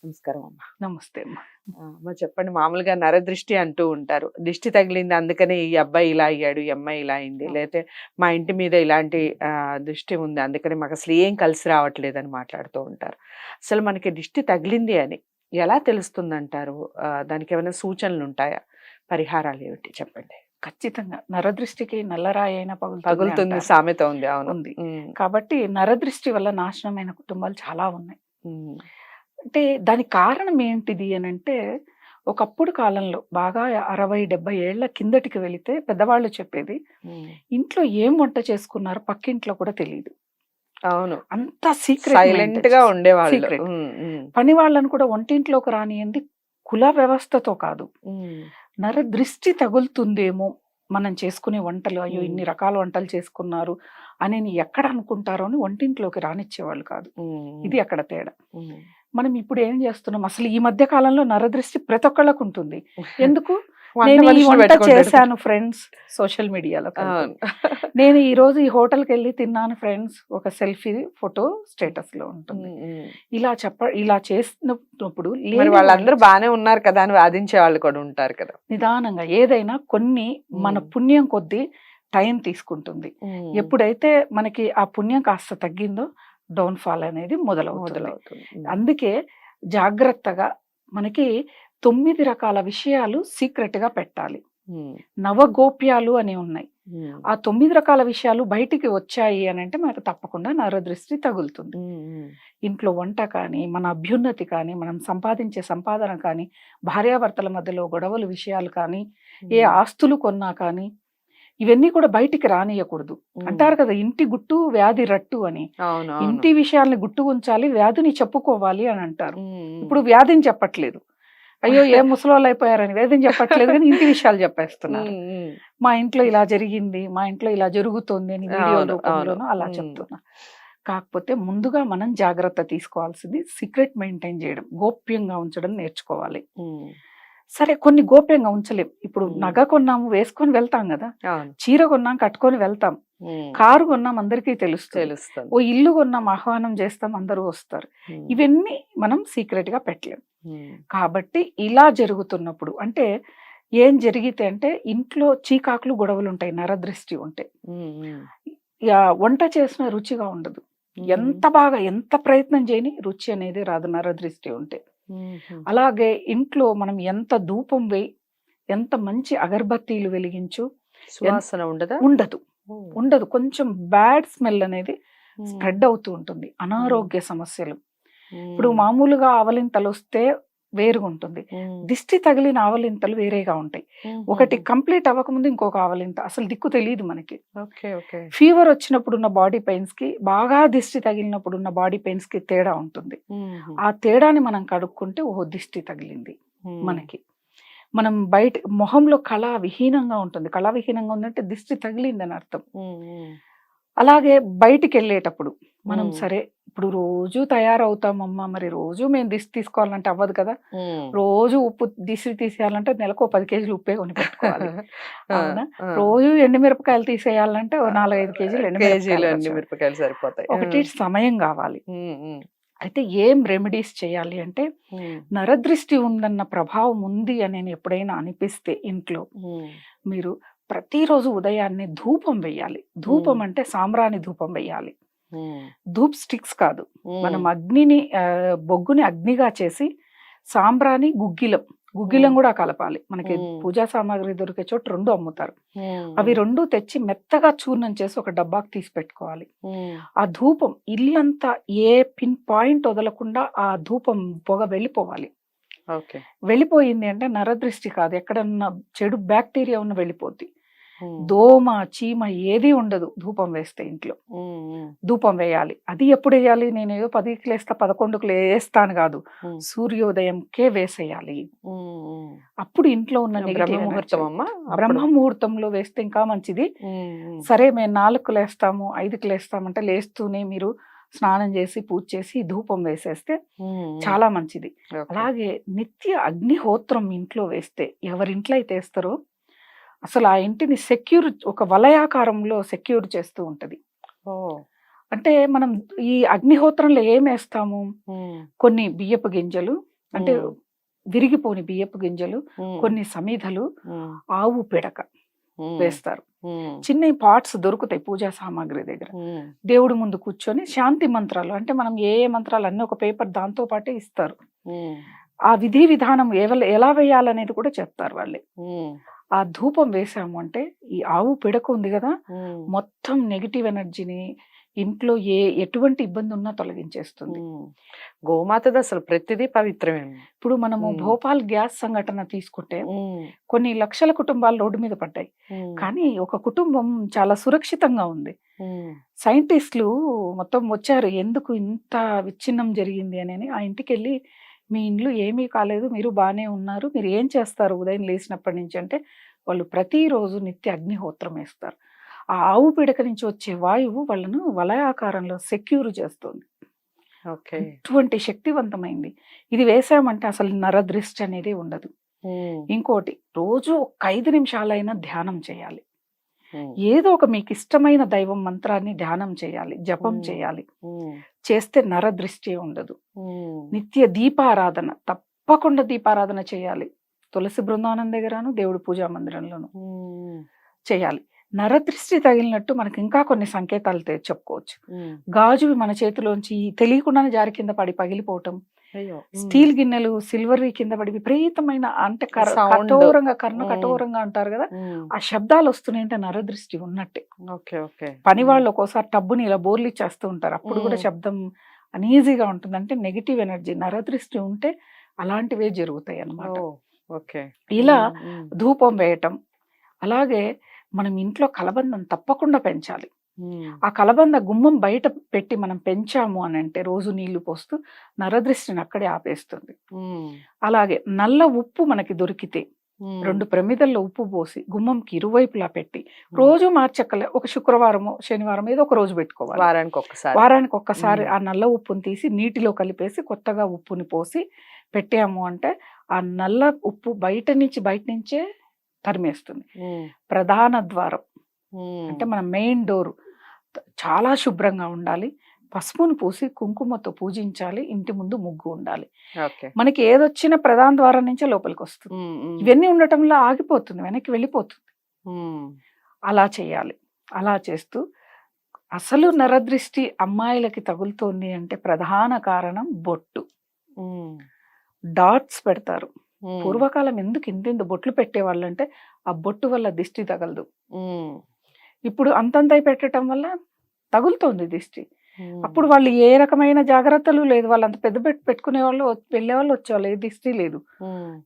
నమస్కారం అమ్మ. నమస్తే అమ్మ. అమ్మ చెప్పండి, మామూలుగా నరదృష్టి అంటూ ఉంటారు. దిష్టి తగిలింది అందుకని ఈ అబ్బాయి ఇలా అయ్యాడు, ఈ అమ్మాయి ఇలా అయింది, లేకపోతే మా ఇంటి మీద ఇలాంటి దృష్టి ఉంది అందుకని మాకు అసలు ఏం కలిసి రావట్లేదని మాట్లాడుతూ ఉంటారు. అసలు మనకి దిష్టి తగిలింది అని ఎలా తెలుస్తుందంటారు? దానికి ఏమైనా సూచనలు ఉంటాయా? పరిహారాలు ఏమిటి చెప్పండి. ఖచ్చితంగా నరదృష్టికి నల్లరాయి అయినా పగులుతుంది అంటారు. సామెత ఉంది. అవును. ఉంది. కాబట్టి నరదృష్టి వల్ల నాశనమైన కుటుంబాలు చాలా ఉన్నాయి. అంటే దానికి కారణం ఏంటిది అని అంటే, ఒకప్పుడు కాలంలో బాగా 60-70 ఏళ్ల కిందటికి వెళితే పెద్దవాళ్ళు చెప్పేది, ఇంట్లో ఏం వంట చేసుకున్నారో పక్కింట్లో కూడా తెలియదు. అవును. అంత సీక్రెట్ సైలెంట్ గా ఉండేవాళ్ళు. సీక్రెట్. పని వాళ్ళని కూడా వంటింట్లోకి రానియంది. కుల వ్యవస్థతో కాదు, నరదృష్టి తగులుతుందేమో మనం చేసుకునే వంటలు, అయ్యో ఇన్ని రకాల వంటలు చేసుకున్నారు అని ఎక్కడ అనుకుంటారో అని వంటింట్లోకి రానిచ్చేవాళ్ళు కాదు. ఇది అక్కడ తేడా. మనం ఇప్పుడు ఏం చేస్తున్నాం, అసలు ఈ మధ్య కాలంలో నరదృష్టి ప్రతి ఒక్కళ్ళకు ఉంటుంది. ఎందుకు? నేను ఈ వంట చేశాను ఫ్రెండ్స్, సోషల్ మీడియాలో నేను ఈ రోజు ఈ హోటల్కి వెళ్ళి తిన్నాను ఫ్రెండ్స్, ఒక సెల్ఫీ ఫోటో స్టేటస్ లో ఉంటుంది. ఇలా చేసినప్పుడు వాళ్ళందరూ బానే ఉన్నారు కదా అని వాదించే వాళ్ళు కూడా ఉంటారు కదా. నిదానంగా ఏదైనా కొన్ని మన పుణ్యం కొద్దీ టైం తీసుకుంటుంది. ఎప్పుడైతే మనకి ఆ పుణ్యం కాస్త తగ్గిందో డౌన్ ఫాల్ అనేది మొదలవుతుంది. అందుకే జాగ్రత్తగా మనకి 9 రకాల విషయాలు సీక్రెట్ గా పెట్టాలి. నవగోప్యాలు అని ఉన్నాయి. ఆ 9 రకాల విషయాలు బయటికి వచ్చాయి అని అంటే మనకు తప్పకుండా నరదృష్టి తగులుతుంది. ఇంట్లో వంట కానీ, మన అభ్యున్నతి కానీ, మనం సంపాదించే సంపాదన కానీ, భార్యాభర్తల మధ్యలో గొడవలు విషయాలు కానీ, ఏ ఆస్తులు కొన్నా కానీ ఇవన్నీ కూడా బయటికి రానియకూడదు. అంటారు కదా, ఇంటి గుట్టు వ్యాధి రట్టు అని. ఇంటి విషయాల్ని గుట్టు ఉంచాలి, వ్యాధిని చెప్పుకోవాలి అని అంటారు. ఇప్పుడు వ్యాధిని చెప్పట్లేదు, అయ్యో ఏ ముసలోళ్ళు అయిపోయారని వ్యాధిని చెప్పట్లేదు, కానీ ఇంటి విషయాలు చెప్పేస్తున్నారు. మా ఇంట్లో ఇలా జరిగింది, మా ఇంట్లో ఇలా జరుగుతుంది అని వీడియో రూపంలోనూ అలా చెప్తున్నా. కాకపోతే ముందుగా మనం జాగ్రత్త తీసుకోవాల్సింది సీక్రెట్ మెయింటైన్ చేయడం, గోప్యంగా ఉంచడం నేర్చుకోవాలి. సరే, కొన్ని గోప్యంగా ఉంచలేం. ఇప్పుడు నగ కొన్నాము వేసుకొని వెళ్తాం కదా, చీర కొన్నాం కట్టుకొని వెళ్తాం, కారు కొన్నాం అందరికీ తెలుస్తుంది, ఓ ఇల్లు కొన్నాం ఆహ్వానం చేస్తాం అందరూ వస్తారు. ఇవన్నీ మనం సీక్రెట్ గా పెట్టలేం. కాబట్టి ఇలా జరుగుతున్నప్పుడు అంటే ఏం జరిగితే అంటే ఇంట్లో చీకాకులు గొడవలు ఉంటాయి, నరదృష్టి ఉంటాయి. వంట చేసిన రుచిగా ఉండదు, ఎంత బాగా ఎంత ప్రయత్నం చేయని రుచి అనేది రాదు నరదృష్టి ఉంటే. అలాగే ఇంట్లో మనం ఎంత ధూపం వేయి, ఎంత మంచి అగరబత్తీలు వెలిగించు, సువాసన ఉండదు. కొంచెం బ్యాడ్ స్మెల్ అనేది స్ప్రెడ్ అవుతూ ఉంటుంది. అనారోగ్య సమస్యలు. ఇప్పుడు మామూలుగా ఆవలింతలు వస్తే వేరుగా ఉంటుంది, దిష్టి తగిలిన ఆవలింతలు వేరేగా ఉంటాయి. ఒకటి కంప్లీట్ అవ్వకముందు ఇంకొక ఆవలింత, అసలు దిక్కు తెలియదు మనకి. ఫీవర్ వచ్చినప్పుడు ఉన్న బాడీ పెయిన్స్ కి, బాగా దిష్టి తగిలినప్పుడు ఉన్న బాడీ పెయిన్స్ కి తేడా ఉంటుంది. ఆ తేడాని మనం కడుక్కుంటే ఓహో దిష్టి తగిలింది మనకి. మనం బయట మొహంలో కళ విహీనంగా ఉంటుంది, కళ విహీనంగా ఉందంటే దిష్టి తగిలింది అని అర్థం. అలాగే బయటికి వెళ్ళేటప్పుడు మనం సరే ఇప్పుడు రోజు తయారవుతామమ్మా, మరి రోజు మేము దిష్టి తీసుకోవాలంటే అవ్వదు కదా, రోజు ఉప్పు దిష్టి తీసేయాలంటే నెలకు 10 కేజీలు ఉప్పే కొని పెట్టుకోవాలి. అవునా? రోజు ఎండుమిరపకాయలు తీసేయాలంటే 4-5 కేజీలు ఎండుమిరపకాయలు సరిపోతాయి. ఒకటి సమయం కావాలి. అయితే ఏం రెమెడీస్ చేయాలి అంటే, నరదృష్టి ఉందన్న ప్రభావం ఉంది అని ఎప్పుడైనా అనిపిస్తే ఇంట్లో మీరు ప్రతిరోజు ఉదయాన్నే ధూపం వేయాలి. ధూపం అంటే సాంబ్రాణి ధూపం వేయాలి, ధూప్ స్టిక్స్ కాదు. మనం బొగ్గుని అగ్నిగా చేసి సాంబ్రాణి గుగ్గిలం కూడా కలపాలి. మనకి పూజా సామాగ్రి దొరికే చోట 2 అమ్ముతారు. అవి 2 తెచ్చి మెత్తగా చూర్ణం చేసి ఒక డబ్బాకి తీసి పెట్టుకోవాలి. ఆ ధూపం ఇల్లంతా ఏ పిన్ పాయింట్ వదలకుండా ఆ ధూపం పొగ వెళ్ళిపోవాలి. వెళ్ళిపోయింది అంటే నరదృష్టి కాదు, ఎక్కడన్నా చెడు బ్యాక్టీరియా ఉన్న వెళ్ళిపోద్ది. దోమ చీమ ఏది ఉండదు ధూపం వేస్తే. ఇంట్లో ధూపం వేయాలి. అది ఎప్పుడు వేయాలి? నేను ఏదో 10కి లేస్తా 11కి లేస్తాను కాదు, సూర్యోదయంకే వేసేయాలి. అప్పుడు ఇంట్లో ఉన్న బ్రహ్మ ముహూర్తంలో వేస్తే ఇంకా మంచిది. సరే మేము 4కు లేస్తాము 5కి లేస్తామంటే లేస్తూనే మీరు స్నానం చేసి పూజ చేసి ధూపం వేసేస్తే చాలా మంచిది. అలాగే నిత్య అగ్నిహోత్రం ఇంట్లో వేస్తే, ఎవరింట్లో అయితే వేస్తారో అసలు ఆ ఇంటిని సెక్యూర్, ఒక వలయాకారంలో సెక్యూర్ చేస్తూ ఉంటది. అంటే మనం ఈ అగ్నిహోత్రంలో ఏం వేస్తాము? కొన్ని బియ్యపు గింజలు, అంటే విరిగిపోని బియ్యపు గింజలు, కొన్ని సమిధలు, ఆవు పిడక వేస్తారు. చిన్న పాట్స్ దొరుకుతాయి పూజా సామాగ్రి దగ్గర. దేవుడి ముందు కూర్చొని శాంతి మంత్రాలు, అంటే మనం ఏ ఏ మంత్రాలు అన్ని ఒక పేపర్ దాంతో పాటే ఇస్తారు. ఆ విధి విధానం ఎలా వేయాలనేది కూడా చెప్తారు వాళ్ళే. ఆ ధూపం వేసాము అంటే ఈ ఆవు పిడక ఉంది కదా, మొత్తం నెగిటివ్ ఎనర్జీని ఇంట్లో ఎటువంటి ఇబ్బంది ఉన్నా తొలగించేస్తుంది. గోమాతది అసలు ప్రతిదీ పవిత్రమే. ఇప్పుడు మనము భోపాల్ గ్యాస్ సంఘటన తీసుకుంటే కొన్ని లక్షల కుటుంబాలు రోడ్డు మీద పడ్డాయి, కానీ ఒక కుటుంబం చాలా సురక్షితంగా ఉంది. సైంటిస్టులు మొత్తం వచ్చారు, ఎందుకు ఇంత విచ్ఛిన్నం జరిగింది అని. ఆ ఇంటికి వెళ్ళి, మీ ఇండ్లు ఏమీ కాలేదు, మీరు బాగానే ఉన్నారు, మీరు ఏం చేస్తారు ఉదయం లేచినప్పటి నుంచి అంటే, వాళ్ళు ప్రతిరోజు నిత్య అగ్నిహోత్రం వేస్తారు. ఆ ఆవు పిడక నుంచి వచ్చే వాయువు వాళ్ళను వలయాకారంలో సెక్యూర్ చేస్తుంది. ఇటువంటి శక్తివంతమైంది. ఇది వేసామంటే అసలు నరదృష్టి అనేది ఉండదు. ఇంకోటి, రోజు ఒక 5 నిమిషాలైనా ధ్యానం చేయాలి. ఏదో ఒక మీకు ఇష్టమైన దైవం మంత్రాన్ని ధ్యానం చేయాలి, జపం చేయాలి. చేస్తే నరదృష్టి ఉండదు. నిత్య దీపారాధన, తప్పకుండా దీపారాధన చేయాలి. తులసి బృందావనం దగ్గరను, దేవుడి పూజా మందిరంలోను చేయాలి. నరదృష్టి తగిలినట్టు మనకి ఇంకా కొన్ని సంకేతాలు చెప్పుకోవచ్చు. గాజువి మన చేతిలోంచి తెలియకుండానే జారి కింద పడి పగిలిపోవటం, స్టీల్ గిన్నెలు సిల్వర్ కింద పడి విపరీతమైన, అంటే కఠోరంగా, కఠోరంగా అంటారు కదా, ఆ శబ్దాలు వస్తున్నాయంటే నరదృష్టి ఉన్నట్టే. పని వాళ్ళు ఒక్కోసారి టబ్బుని ఇలా బోర్లు ఇచ్చేస్తూ ఉంటారు, అప్పుడు కూడా శబ్దం అనీజీగా ఉంటుంది. అంటే నెగిటివ్ ఎనర్జీ, నరదృష్టి ఉంటే అలాంటివే జరుగుతాయి అన్నమాట. ఇలా ధూపం వేయటం. అలాగే మనం ఇంట్లో కలబందం తప్పకుండా పెంచాలి. ఆ కలబంద గుమ్మం బయట పెట్టి మనం పెంచాము అని అంటే, రోజు నీళ్లు పోస్తూ నరదృష్టిని అక్కడే ఆపేస్తుంది. అలాగే నల్ల ఉప్పు మనకి దొరికితే 2 ప్రమిదల్లో ఉప్పు పోసి గుమ్మంకి ఇరువైపులా పెట్టి రోజు మార్చక్కలే, ఒక శుక్రవారము శనివారం ఏదో ఒక రోజు పెట్టుకోవాలి. వారానికి ఒక్కసారి ఆ నల్ల ఉప్పుని తీసి నీటిలో కలిపేసి కొత్తగా ఉప్పుని పోసి పెట్టాము అంటే, ఆ నల్ల ఉప్పు బయట నుంచే తరిమేస్తుంది. ప్రధాన ద్వారం అంటే మన మెయిన్ డోర్ చాలా శుభ్రంగా ఉండాలి. పసుపును పూసి కుంకుమతో పూజించాలి. ఇంటి ముందు ముగ్గు ఉండాలి. మనకి ఏదొచ్చినా ప్రధాన ద్వారం నుంచే లోపలికి వస్తుంది. ఇవన్నీ ఉండటంలో ఆగిపోతుంది, వెనక్కి వెళ్ళిపోతుంది. అలా చేయాలి. అలా చేస్తూ, అసలు నరదృష్టి అమ్మాయిలకి తగులుతోంది అంటే ప్రధాన కారణం బొట్టు. డాట్స్ పెడతారు. పూర్వకాలం ఎందుకు ఇంత బొట్లు పెట్టేవాళ్ళు అంటే, ఆ బొట్టు వల్ల దిష్టి తగలదు. ఇప్పుడు అంతంతై పెట్టడం వల్ల తగులుతోంది దిష్టి. అప్పుడు వాళ్ళు ఏ రకమైన జాగ్రత్తలు లేదు, వాళ్ళు అంత పెద్ద పెట్టుకునే వాళ్ళు, వెళ్ళే వాళ్ళు వచ్చేవాళ్ళు, ఏ దిష్టి లేదు.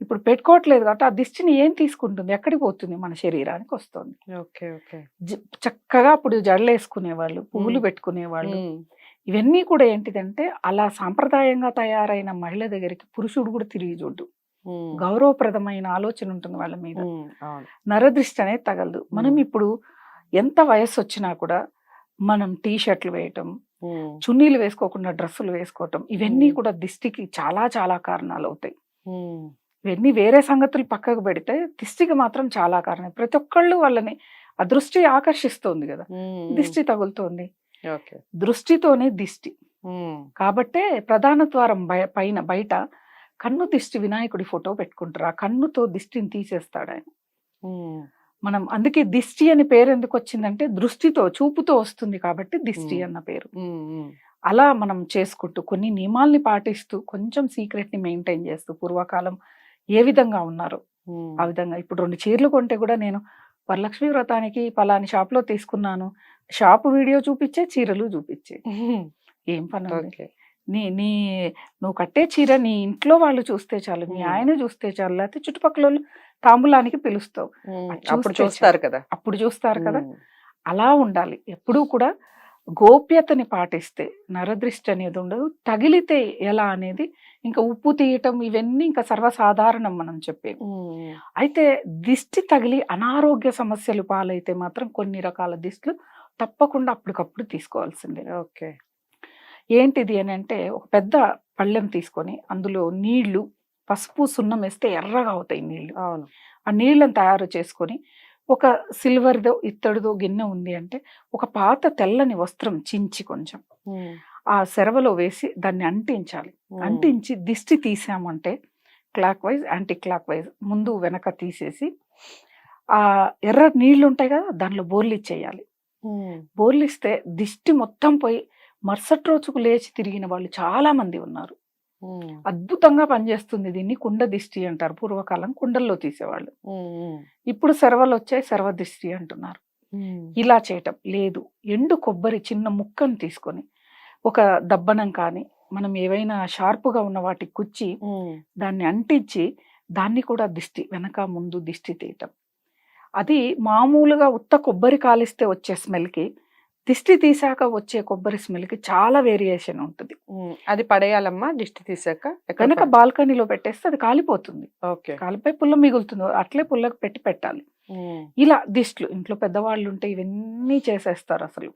ఇప్పుడు పెట్టుకోవట్లేదు కాబట్టి ఆ దిష్టిని ఏం తీసుకుంటుంది, ఎక్కడికి పోతుంది, మన శరీరానికి వస్తుంది. చక్కగా అప్పుడు జడలు వేసుకునేవాళ్ళు, పువ్వులు పెట్టుకునేవాళ్ళు. ఇవన్నీ కూడా ఏంటిదంటే, అలా సాంప్రదాయంగా తయారైన మహిళ దగ్గరికి పురుషుడు కూడా తిరిగి చూడు. గౌరవప్రదమైన ఆలోచన ఉంటుంది వాళ్ళ మీద. నరదృష్టి అనేది తగలదు. మనం ఇప్పుడు ఎంత వయస్సు వచ్చినా కూడా మనం టీ షర్ట్లు వేయటం, చున్నీలు వేసుకోకుండా డ్రెస్సులు వేసుకోవటం, ఇవన్నీ కూడా దిష్టికి చాలా చాలా కారణాలు అవుతాయి. ఇవన్నీ వేరే సంగతులు పక్కకు పెడితే దిష్టికి మాత్రం చాలా కారణం. ప్రతి ఒక్కళ్ళు వాళ్ళని ఆ దృష్టి ఆకర్షిస్తోంది కదా, దిష్టి తగులుతోంది. దృష్టితోనే దిష్టి. కాబట్టే ప్రధాన ద్వారం పైన బయట కన్ను దిష్టి వినాయకుడి ఫోటో పెట్టుకుంటారు. ఆ కన్నుతో దిష్టిని తీసేస్తాడు ఆయన. మనం అందుకే దిష్టి అని పేరు ఎందుకు వచ్చిందంటే, దృష్టితో, చూపుతో వస్తుంది కాబట్టి దిష్టి అన్న పేరు. అలా మనం చేసుకుంటూ కొన్ని నియమాల్ని పాటిస్తూ కొంచెం సీక్రెట్ ని మెయింటైన్ చేస్తూ, పూర్వకాలం ఏ విధంగా ఉన్నారో ఆ విధంగా. ఇప్పుడు 2 చీరలు కొంటే కూడా నేను వరలక్ష్మి వ్రతానికి పలాని షాప్ లో తీసుకున్నాను, షాపు వీడియో చూపించే, చీరలు చూపించే. ఏం పని ఉంది? నువ్వు కట్టే చీర నీ ఇంట్లో వాళ్ళు చూస్తే చాలు, మీ ఆయన చూస్తే చాలు, లేకపోతే చుట్టుపక్కల తాంబూలానికి పిలుస్తావు, అప్పుడు చూస్తారు కదా. అలా ఉండాలి. ఎప్పుడూ కూడా గోప్యతని పాటిస్తే నరదృష్టి అనేది ఉండదు. తగిలితే ఎలా అనేది, ఇంకా ఉప్పు తీయటం ఇవన్నీ ఇంకా సర్వసాధారణం మనం చెప్పేది. అయితే దిష్టి తగిలి అనారోగ్య సమస్యలు పాలైతే మాత్రం కొన్ని రకాల దిష్టిలు తప్పకుండా అప్పటికప్పుడు తీసుకోవాల్సిందే. ఏంటిది అని అంటే, ఒక పెద్ద పళ్ళెం తీసుకొని అందులో నీళ్లు, పసుపు, సున్నం వేస్తే ఎర్రగా అవుతాయి నీళ్లు. ఆ నీళ్ళని తయారు చేసుకొని, ఒక సిల్వర్దో ఇత్తడిదో గిన్నె ఉంది అంటే, ఒక పాత తెల్లని వస్త్రం చించి కొంచెం ఆ సెరవలో వేసి దాన్ని అంటించాలి. అంటించి దిష్టి తీసామంటే clockwise, anticlockwise ముందు వెనక తీసేసి ఆ ఎర్ర నీళ్లు ఉంటాయి కదా దానిలో బోర్లిచ్చేయాలి. బోర్లిస్తే దిష్టి మొత్తం పోయి మరుసటి రోజుకు లేచి తిరిగిన వాళ్ళు చాలా మంది ఉన్నారు. అద్భుతంగా పనిచేస్తుంది. దీన్ని కుండ దిష్టి అంటారు. పూర్వకాలం కుండల్లో తీసేవాళ్ళు. ఇప్పుడు సెరవలు వచ్చాయి, సెరవ దిష్టి అంటున్నారు. ఇలా చేయటం లేదు. ఎండు కొబ్బరి చిన్న ముక్కను తీసుకొని ఒక దబ్బనం కానీ మనం ఏవైనా షార్ప్గా ఉన్న వాటికి కుచ్చి దాన్ని అంటించి దాన్ని కూడా దిష్టి వెనక ముందు దిష్టి తీయటం. అది మామూలుగా ఉత్త కొబ్బరి కాలిస్తే వచ్చే స్మెల్కి దిష్టి తీసాక వచ్చే కొబ్బరి స్మెల్కి చాలా వేరియేషన్ ఉంటుంది. అది పడేయాలమ్మా దిష్టి తీసాక కనుక బాల్కనీలో పెట్టేస్తే అది కాలిపోతుంది. ఓకే. కాలిపోయి పుల్ల మిగులుతుంది. అట్లే పుల్లకు పెట్టి పెట్టాలి. ఇలా దిష్టిలు ఇంట్లో పెద్దవాళ్ళు ఉంటే ఇవన్నీ చేసేస్తారు. అసలు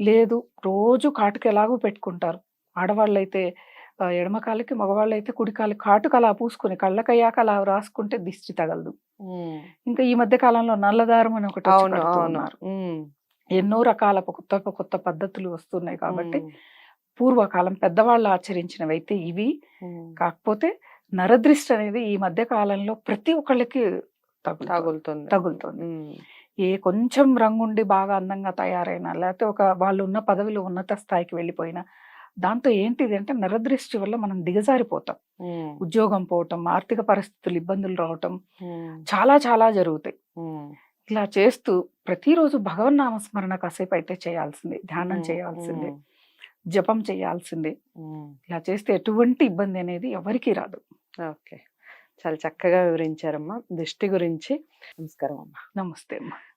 లేదు రోజు కాటుకు ఎలాగో పెట్టుకుంటారు. ఆడవాళ్ళు అయితే ఎడమ కాలికి, మగవాళ్ళు అయితే కుడి కాలికి కాటుకు అలా పూసుకుని కళ్ళకయ్యాక అలా రాసుకుంటే దిష్టి తగలదు. ఇంకా ఈ మధ్య కాలంలో నల్లదారం అని ఒకటి వచ్చి పెడుతున్నారు. ఎన్నో రకాల కొత్త పద్ధతులు వస్తున్నాయి కాబట్టి పూర్వకాలం పెద్దవాళ్ళు ఆచరించినవైతే ఇవి. కాకపోతే నరదృష్టి అనేది ఈ మధ్య కాలంలో ప్రతి ఒక్కళ్ళకి తగులుతుంది. ఏ కొంచెం రంగుండి బాగా అందంగా తయారైనా లేకపోతే వాళ్ళు ఉన్న పదవిలో ఉన్నత స్థాయికి వెళ్ళిపోయినా దాంతో ఏంటిది అంటే నరదృష్టి వల్ల మనం దిగజారిపోతాం. ఉద్యోగం పోవటం, ఆర్థిక పరిస్థితులు ఇబ్బందులు రావటం చాలా చాలా జరుగుతాయి. ఇలా చేస్తూ ప్రతిరోజు భగవన్నామస్మరణ కాసేపు అయితే చేయాల్సిందే, ధ్యానం చేయాల్సిందే, జపం చేయాల్సిందే. ఇలా చేస్తే ఎటువంటి ఇబ్బంది అనేది ఎవరికి రాదు. ఓకే, చాలా చక్కగా వివరించారమ్మా దిష్టి గురించి. నమస్కారం అమ్మా. నమస్తే అమ్మా.